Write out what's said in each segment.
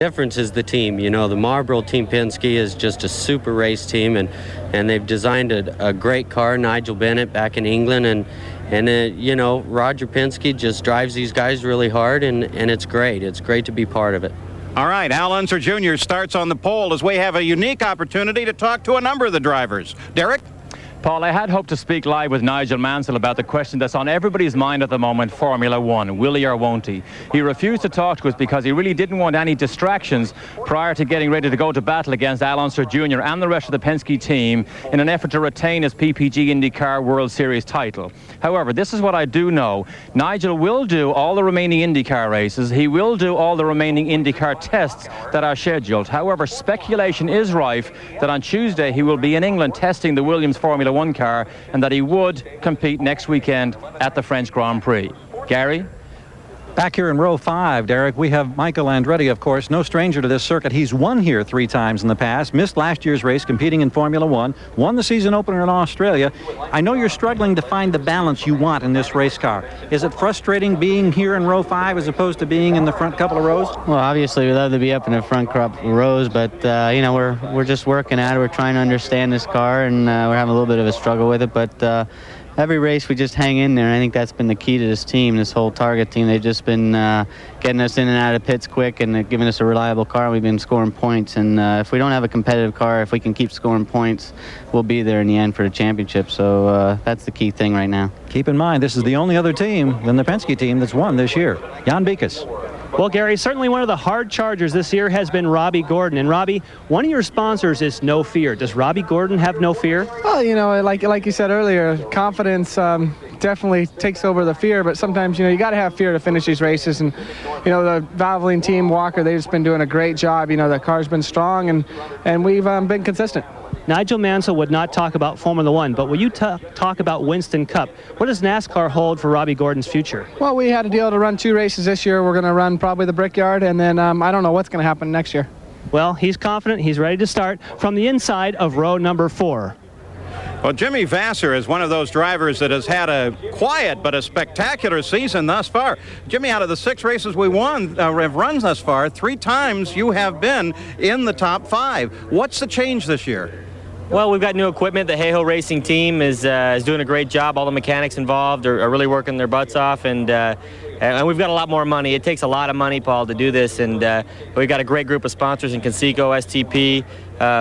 Difference is the team. You know, the Marlboro Team Penske is just a super race team, and they've designed a great car. Nigel Bennett back in England, and you know, Roger Penske just drives these guys really hard, and it's great. It's great to be part of it. All right, Al Unser Jr. starts on the pole as we have a unique opportunity to talk to a number of the drivers. Derek? Paul, I had hoped to speak live with Nigel Mansell about the question that's on everybody's mind at the moment, Formula One. Will he or won't he? He refused to talk to us because he really didn't want any distractions prior to getting ready to go to battle against Al Unser Jr. and the rest of the Penske team in an effort to retain his PPG IndyCar World Series title. However, this is what I do know. Nigel will do all the remaining IndyCar races. He will do all the remaining IndyCar tests that are scheduled. However, speculation is rife that on Tuesday he will be in England testing the Williams Formula One car, and that he would compete next weekend at the French Grand Prix. Gary? Back here in row 5, Derek, we have Michael Andretti, of course, no stranger to this circuit. He's won here 3 times in the past, missed last year's race competing in Formula One, won the season opener in Australia. I know you're struggling to find the balance you want in this race car. Is it frustrating being here in row 5 as opposed to being in the front couple of rows? Well, obviously, we'd love to be up in the front couple of rows, but, you know, we're just working at it. We're trying to understand this car, and we're having a little bit of a struggle with it, but every race we just hang in there, and I think that's been the key to this team, this whole Target team. They've just been getting us in and out of pits quick and giving us a reliable car. We've been scoring points, and if we don't have a competitive car, if we can keep scoring points, we'll be there in the end for the championship. So that's the key thing right now. Keep in mind, this is the only other team than the Penske team that's won this year. Jan Beekes. Well, Gary, certainly one of the hard chargers this year has been Robbie Gordon. And Robbie, one of your sponsors is No Fear. Does Robbie Gordon have no fear? Well, you know, like you said earlier, confidence definitely takes over the fear. But sometimes, you know, you got to have fear to finish these races. And, you know, the Valvoline team, Walker, they've just been doing a great job. You know, the car's been strong, and we've been consistent. Nigel Mansell would not talk about Formula One, but will you talk about Winston Cup? What does NASCAR hold for Robbie Gordon's future? Well, we had a deal to run 2 races this year. We're going to run probably the Brickyard, and then I don't know what's going to happen next year. Well, he's confident. He's ready to start from the inside of row number 4. Well, Jimmy Vasser is one of those drivers that has had a quiet but a spectacular season thus far. Jimmy, out of the 6 races we have run thus far, 3 times you have been in the top 5. What's the change this year? Well, we've got new equipment. The Hayho Racing team is doing a great job. All the mechanics involved are really working their butts off, and we've got a lot more money. It takes a lot of money, Paul, to do this, and we've got a great group of sponsors in Conseco, STP,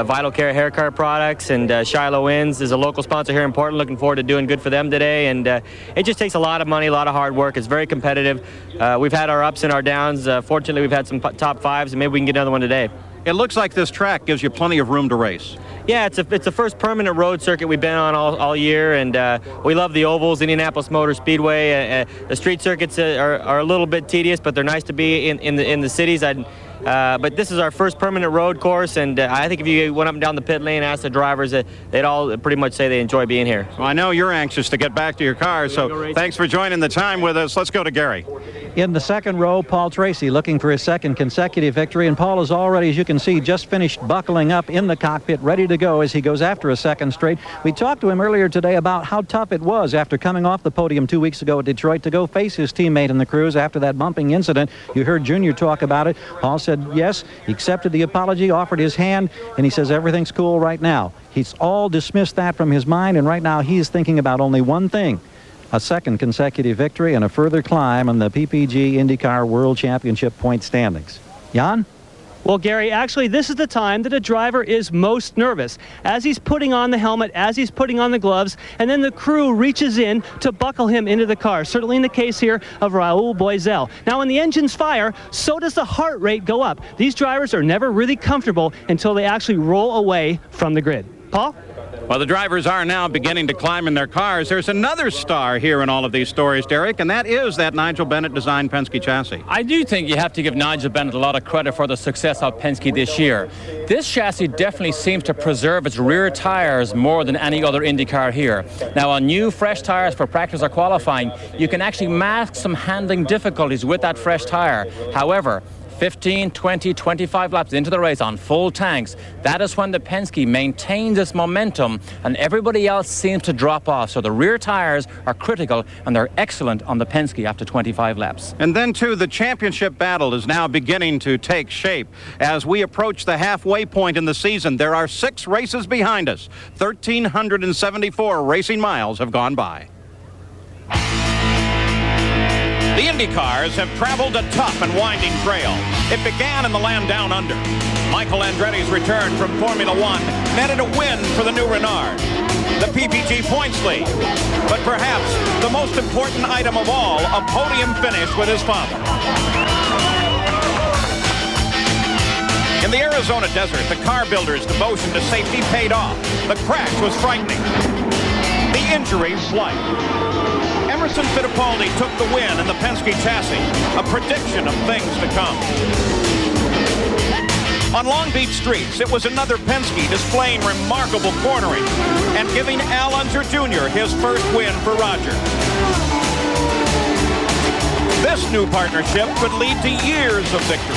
Vital Care Hair Care Products, and Shiloh Inns is a local sponsor here in Portland. Looking forward to doing good for them today, and it just takes a lot of money, a lot of hard work. It's very competitive. We've had our ups and our downs. Fortunately, we've had some top 5s, and maybe we can get another one today. It looks like this track gives you plenty of room to race. Yeah, it's the first permanent road circuit we've been on all year, and we love the ovals, Indianapolis Motor Speedway. The street circuits are a little bit tedious, but they're nice to be in the cities. But this is our first permanent road course, and I think if you went up and down the pit lane and asked the drivers, they'd all pretty much say they enjoy being here. Well, I know you're anxious to get back to your car, so thanks for joining the time with us. Let's go to Gary. In the second row, Paul Tracy looking for his 2nd consecutive victory, and Paul is already, as you can see, just finished buckling up in the cockpit, ready to go as he goes after a 2nd straight. We talked to him earlier today about how tough it was after coming off the podium 2 weeks ago at Detroit to go face his teammate in the Cruz after that bumping incident. You heard Junior talk about it. Paul said yes, he accepted the apology, offered his hand, and he says everything's cool right now. He's all dismissed that from his mind, and right now he's thinking about only one thing: a 2nd consecutive victory and a further climb in the PPG IndyCar World Championship point standings. Jan? Well, Gary, actually, this is the time that a driver is most nervous. As he's putting on the helmet, as he's putting on the gloves, and then the crew reaches in to buckle him into the car. Certainly in the case here of Raul Boesel. Now, when the engines fire, so does the heart rate go up. These drivers are never really comfortable until they actually roll away from the grid. Paul? Well, the drivers are now beginning to climb in their cars. There's another star here in all of these stories, Derek, and that is that Nigel Bennett-designed Penske chassis. I do think you have to give Nigel Bennett a lot of credit for the success of Penske this year. This chassis definitely seems to preserve its rear tires more than any other IndyCar here. Now, on new, fresh tires for practice or qualifying, you can actually mask some handling difficulties with that fresh tire. However, 15, 20, 25 laps into the race on full tanks. That is when the Penske maintains its momentum and everybody else seems to drop off. So the rear tires are critical and they're excellent on the Penske after 25 laps. And then, too, the championship battle is now beginning to take shape. As we approach the halfway point in the season, there are 6 races behind us. 1,374 racing miles have gone by. The Indy cars have traveled a tough and winding trail. It began in the land down under. Michael Andretti's return from Formula One netted a win for the new Renard, the PPG points lead. But perhaps the most important item of all, a podium finish with his father. In the Arizona desert, the car builders' devotion to safety paid off. The crash was frightening. The injury slight. Emerson Fittipaldi took the win in the Penske chassis, a prediction of things to come. On Long Beach streets, it was another Penske displaying remarkable cornering and giving Al Unser Jr. his first win for Roger. This new partnership could lead to years of victory.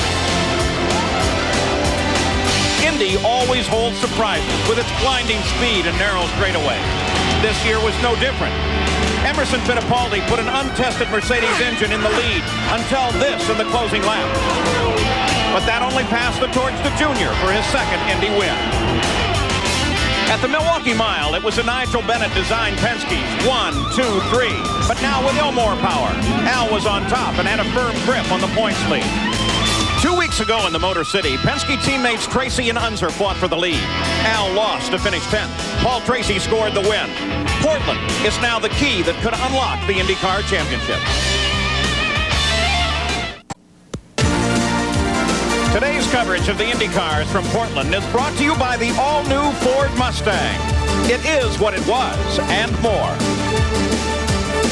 Indy always holds surprises with its blinding speed and narrow straightaway. This year was no different. Emerson Fittipaldi put an untested Mercedes engine in the lead until this in the closing lap. But that only passed the torch to Junior for his second Indy win. At the Milwaukee Mile, it was a Nigel Bennett-designed Penske's 1, 2, 3. But now with Elmore power, Al was on top and had a firm grip on the points lead. 2 weeks ago in the Motor City, Penske teammates Tracy and Unser fought for the lead. Al lost to finish 10th. Paul Tracy scored the win. Portland is now the key that could unlock the IndyCar Championship. Today's coverage of the IndyCars from Portland is brought to you by the all-new Ford Mustang. It is what it was, and more.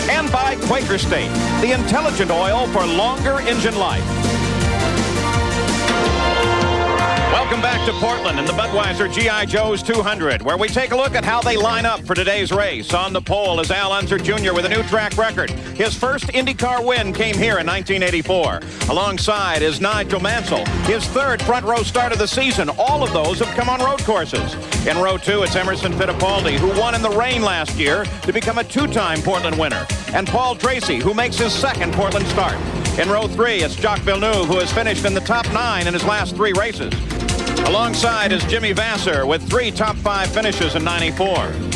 And by Quaker State, the intelligent oil for longer engine life. Welcome back to Portland and the Budweiser G.I. Joe's 200, where we take a look at how they line up for today's race. On the pole is Al Unser Jr. with a new track record. His first IndyCar win came here in 1984. Alongside is Nigel Mansell, his third front row start of the season. All of those have come on road courses. In row 2, it's Emerson Fittipaldi, who won in the rain last year to become a 2-time Portland winner. And Paul Tracy, who makes his second Portland start. In row 3, it's Jacques Villeneuve, who has finished in the top 9 in his last 3 races. Alongside is Jimmy Vasser with 3 top 5 finishes in 94.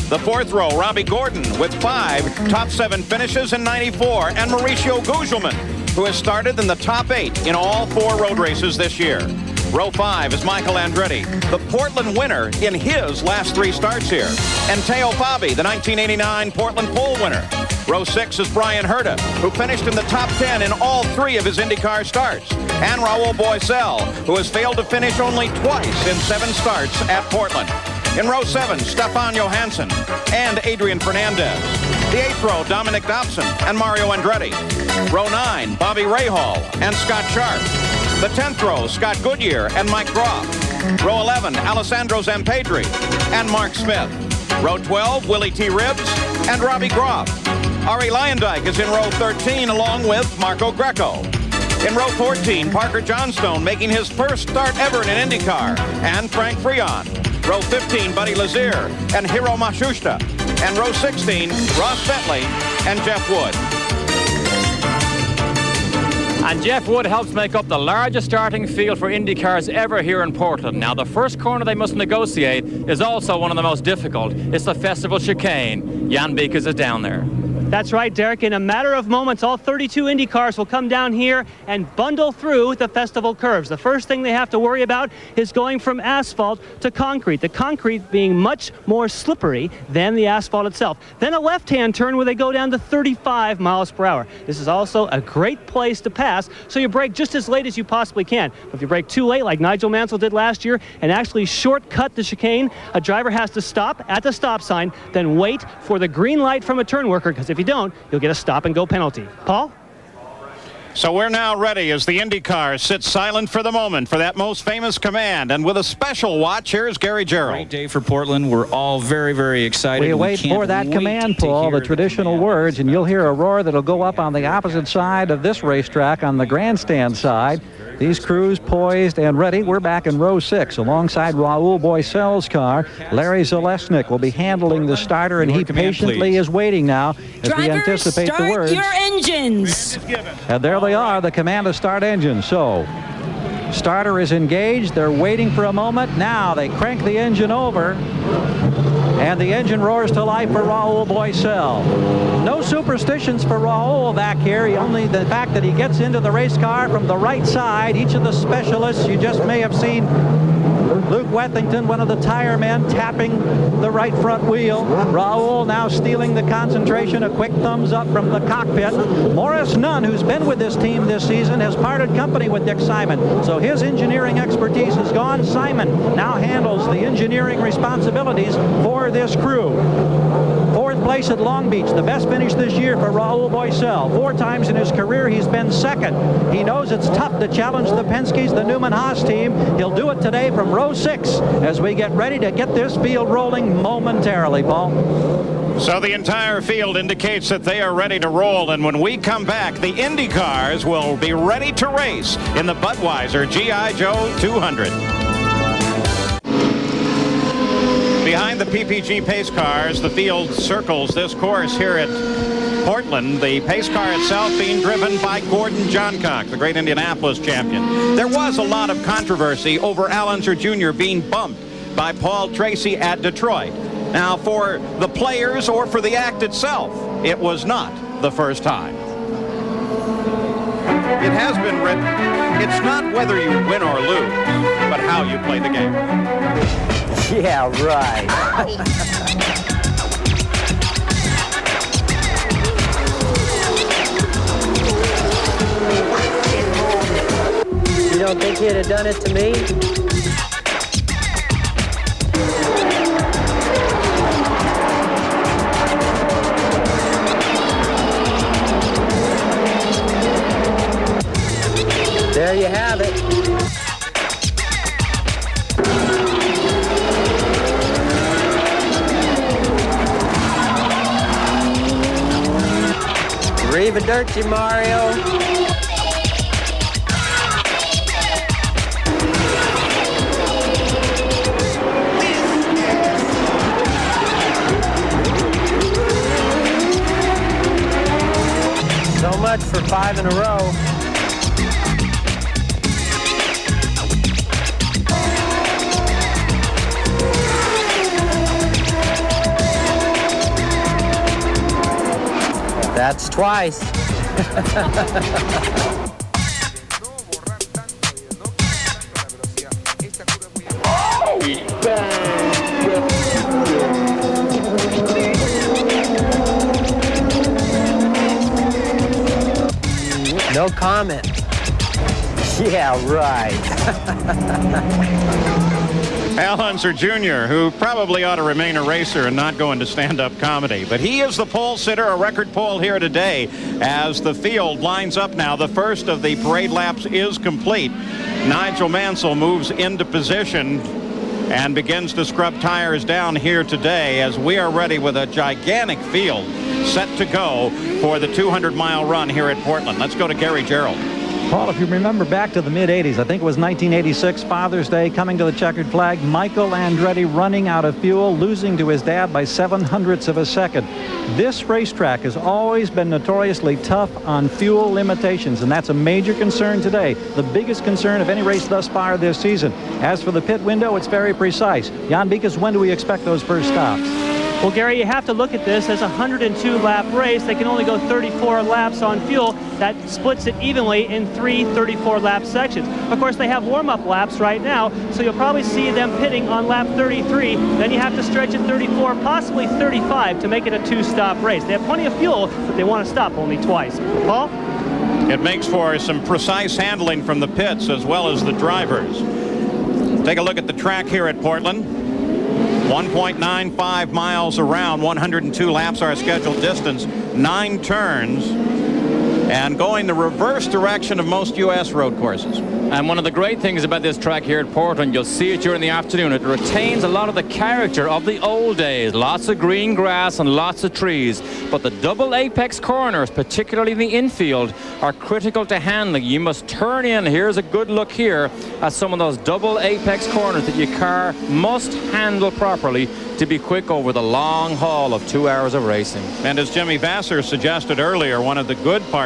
The 4th row, Robbie Gordon with 5 top 7 finishes in 94. And Mauricio Gugelmin, who has started in the top 8 in all 4 road races this year. Row 5 is Michael Andretti, the Portland winner in his last 3 starts here. And Teo Fabi, the 1989 Portland pole winner. Row 6 is Brian Herta, who finished in the top 10 in all 3 of his IndyCar starts. And Raul Boesel, who has failed to finish only twice in 7 starts at Portland. In row 7, Stefan Johansson and Adrian Fernandez. The 8th row, Dominic Dobson and Mario Andretti. Row 9, Bobby Rahal and Scott Sharp. The 10th row, Scott Goodyear and Mike Groff. Row 11, Alessandro Zampedri and Mark Smith. Row 12, Willie T. Ribbs and Robbie Groff. Ari Leyendyk is in row 13 along with Marco Greco. In row 14, Parker Johnstone making his first start ever in an IndyCar, and Frank Freon. Row 15, Buddy Lazier and Hiro Matsushita. And row 16, Ross Bentley and Jeff Wood. And Jeff Wood helps make up the largest starting field for IndyCars ever here in Portland. Now, the first corner they must negotiate is also one of the most difficult. It's the Festival Chicane. Jan Beekes is down there. That's right, Derek. In a matter of moments, all 32 Indy cars will come down here and bundle through the festival curves. The first thing they have to worry about is going from asphalt to concrete, the concrete being much more slippery than the asphalt itself. Then a left-hand turn where they go down to 35 miles per hour. This is also a great place to pass, so you brake just as late as you possibly can. But if you brake too late, like Nigel Mansell did last year, and actually shortcut the chicane, a driver has to stop at the stop sign, then wait for the green light from a turn worker, because if you don't, you'll get a stop-and-go penalty. Paul? So we're now ready as the IndyCar sits silent for the moment for that most famous command. And with a special watch, here's Gary Gerould. Great day for Portland. We're all very, very excited. We wait for that command, Paul, the traditional words, and you'll hear a roar that'll go up on the opposite side of this racetrack on the grandstand side. These crews poised and ready. We're back in row 6 alongside Raul Boycel's car. Larry Zalesnik will be handling the starter, and he patiently is waiting now as we anticipate the words. Drivers, start your engines. And there they are, the command to start engine. So, starter is engaged. They're waiting for a moment. Now they crank the engine over, and the engine roars to life for Raul Boycel. No superstitions for Raul back here. Only the fact that he gets into the race car from the right side. Each of the specialists, you just may have seen Luke Wethington, one of the tire men, tapping the right front wheel. Raul now stealing the concentration. A quick thumbs up from the cockpit. Morris Nunn, who's been with this team this season, has parted company with Dick Simon. So his engineering expertise is gone. Simon now handles the engineering responsibilities for this crew. 4th place at Long Beach, the best finish this year for Raul Boycel. 4 times in his career he's been second. He knows it's tough to challenge the Penske's, the Newman Haas team. He'll do it today from row 6 as we get ready to get this field rolling momentarily, Paul. So the entire field indicates that they are ready to roll, and when we come back, the Indy cars will be ready to race in the Budweiser G.I. Joe 200. Behind the PPG pace cars, the field circles this course here at Portland. The pace car itself being driven by Gordon Johncock, the great Indianapolis champion. There was a lot of controversy over Al Unser Jr. being bumped by Paul Tracy at Detroit. Now, for the players or for the act itself, it was not the first time. It has been written, it's not whether you win or lose, but how you play the game. Yeah, right. You don't think he'd have done it to me? There you have it. Arrivederci, Mario. So much for 5 in a row. That's twice. No comment. Yeah, right. Al Unser Jr., who probably ought to remain a racer and not go into stand-up comedy. But he is the pole sitter, a record pole here today as the field lines up now. The first of the parade laps is complete. Nigel Mansell moves into position and begins to scrub tires down here today as we are ready with a gigantic field set to go for the 200-mile run here at Portland. Let's go to Gary Gerould. Paul, if you remember back to the mid-'80s, I think it was 1986, Father's Day, coming to the checkered flag, Michael Andretti running out of fuel, losing to his dad by 0.07 of a second. This racetrack has always been notoriously tough on fuel limitations, and that's a major concern today, the biggest concern of any race thus far this season. As for the pit window, it's very precise. Jan Beekes, when do we expect those first stops? Well, Gary, you have to look at this as a 102-lap race. They can only go 34 laps on fuel. That splits it evenly in 3 34-lap sections. Of course, they have warm-up laps right now, so you'll probably see them pitting on lap 33. Then you have to stretch at 34, possibly 35 to make it a 2-stop race. They have plenty of fuel, but they want to stop only twice. Paul? It makes for some precise handling from the pits as well as the drivers. Take a look at the track here at Portland. 1.95 miles around, 102 laps our scheduled distance, 9 turns, and going the reverse direction of most U.S. road courses. And one of the great things about this track here at Portland, you'll see it during the afternoon, it retains a lot of the character of the old days. Lots of green grass and lots of trees. But the double apex corners, particularly in the infield, are critical to handling. You must turn in. Here's a good look here at some of those double apex corners that your car must handle properly to be quick over the long haul of 2 hours of racing. And as Jimmy Vasser suggested earlier, one of the good parts